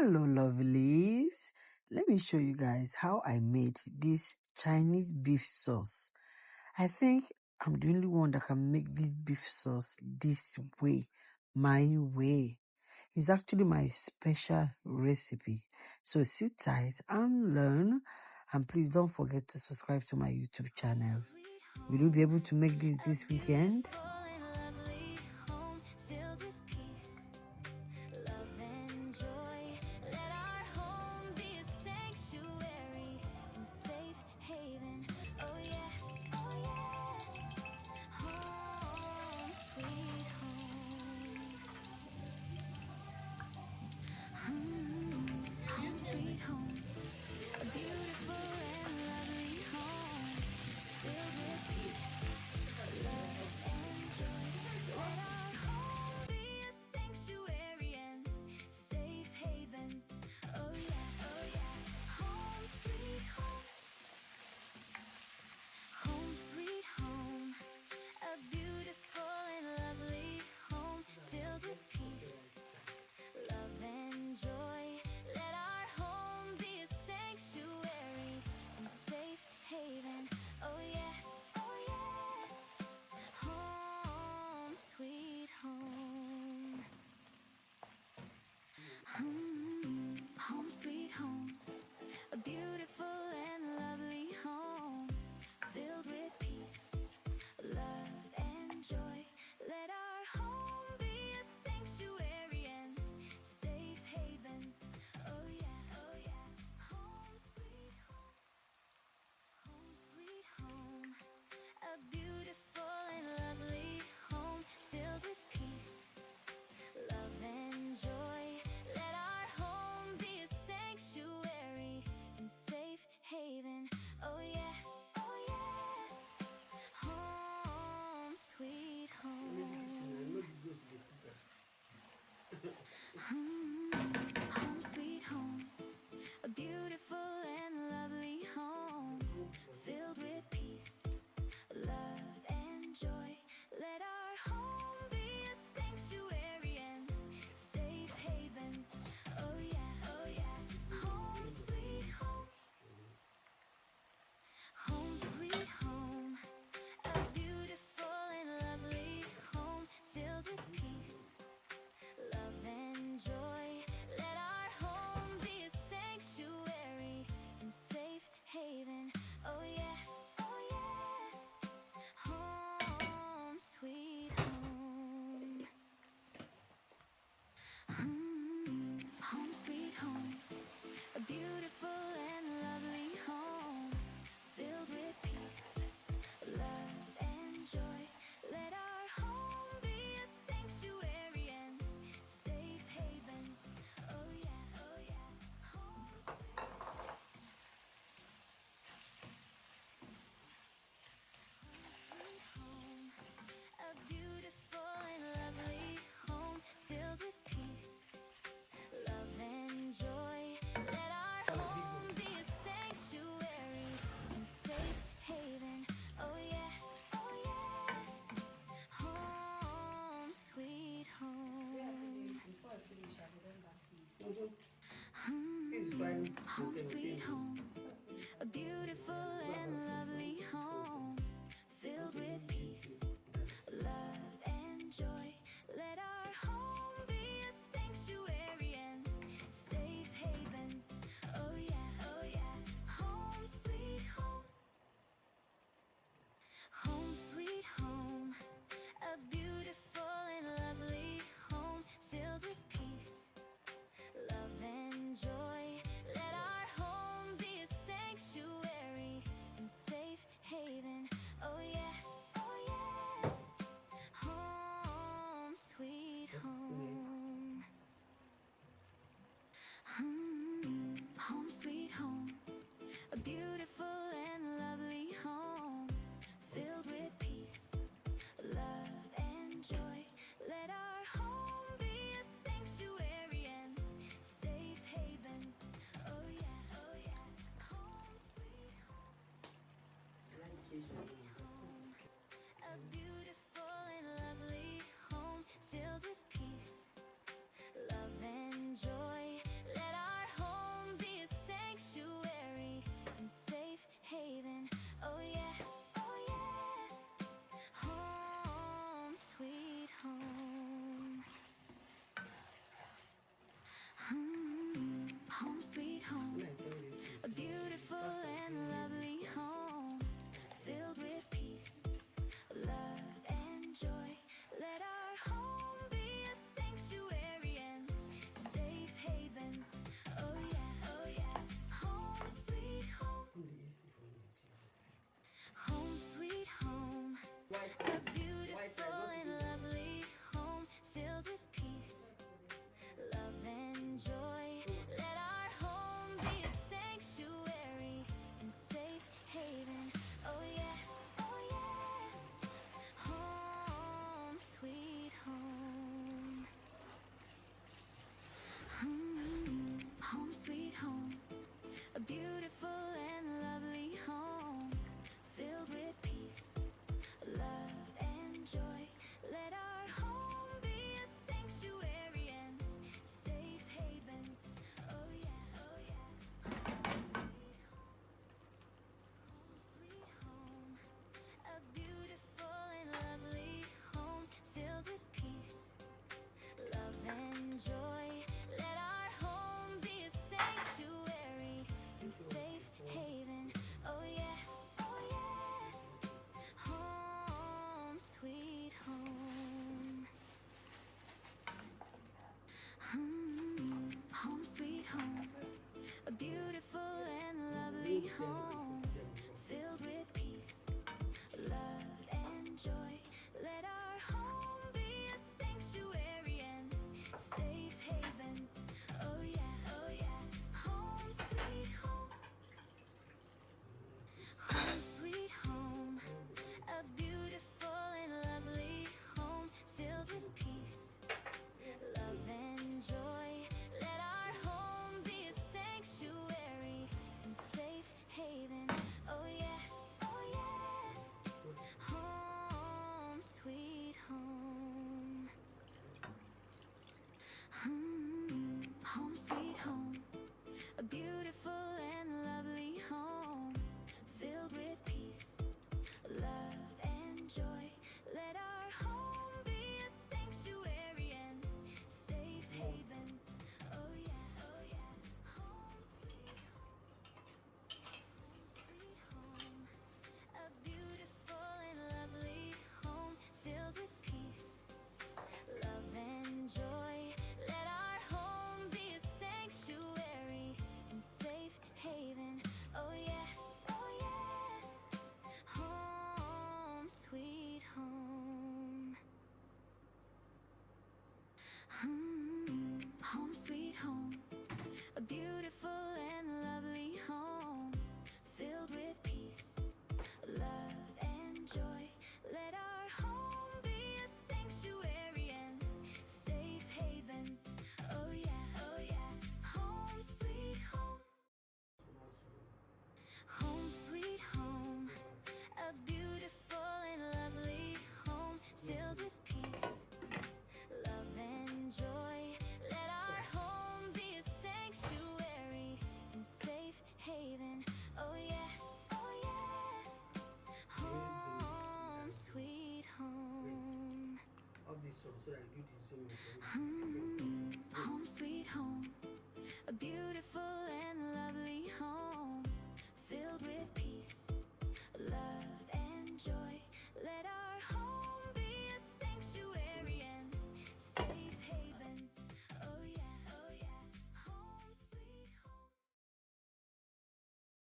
Hello, lovelies. Let me show you guys how I made this Chinese beef sauce. I think I'm the only one that can make this beef sauce this way, my way. It's actually my special recipe. So sit tight and learn. And please don't forget to subscribe to my YouTube channel. Will you be able to make this weekend? Sweet home, a beautiful and lovely home, filled with peace, love and joy. Let our home be a sanctuary and safe haven. Oh yeah, home sweet home, home sweet home, a beautiful and lovely home, filled with peace, love and joy. Let our home be a sanctuary and safe haven. Oh yeah, home sweet home. Home sweet home, a beautiful and lovely home, filled with peace, love and joy. Let our home be a sanctuary and safe haven. Oh yeah, home sweet home, home sweet home, a beautiful and lovely home, filled with peace, love and joy. Let our home be a sanctuary and safe haven. Oh yeah, home sweet home. Home sweet home, a beautiful and lovely home, filled with peace, love and joy. Let our home be a sanctuary and safe haven. Oh yeah, home sweet home, home sweet home, a beautiful and lovely home, filled with peace, love and joy. Let our home be a sanctuary and safe haven. Oh yeah, home sweet home. Home sweet home, a beautiful and lovely home, filled with peace, love and joy. Let our home be a sanctuary and safe haven. Oh yeah, home sweet home, a beautiful and lovely home, filled with peace, love and joy. Let our home be a sanctuary and safe haven. Oh yeah, home sweet home. Home sweet home, a beautiful and lovely home, filled with peace, love and joy. Let our home be a sanctuary and safe haven. Oh yeah, home sweet home, home sweet home, a beautiful and lovely home, filled with peace, love and joy. Let our home be lovely home filled with peace, love, and joy. Let our home be a sanctuary and safe haven. Oh yeah, oh yeah. Home sweet home. Home sweet home. A beautiful and lovely home filled with peace, love, and joy. Let our home be a sanctuary and safe haven. Oh yeah, oh yeah. Home sweet home. Home sweet home. A beautiful and lovely home filled with peace, love, and joy. Let our home be a sanctuary and safe haven. Oh yeah, oh yeah. Home sweet home. A beautiful and lovely home filled with peace, love, and joy. Let our home be a sanctuary and safe haven. Oh yeah, oh yeah. Home sweet home. Home sweet home. A beautiful and lovely home filled with peace, love, and joy. Let our home be a sanctuary and safe haven. Oh yeah, oh yeah. Home sweet home. Home sweet home. A beautiful and lovely home filled with peace, love, and joy. Let our home be a sanctuary and safe haven. Oh yeah, oh yeah. Home sweet home. Of this song, so I do this song. Home sweet home.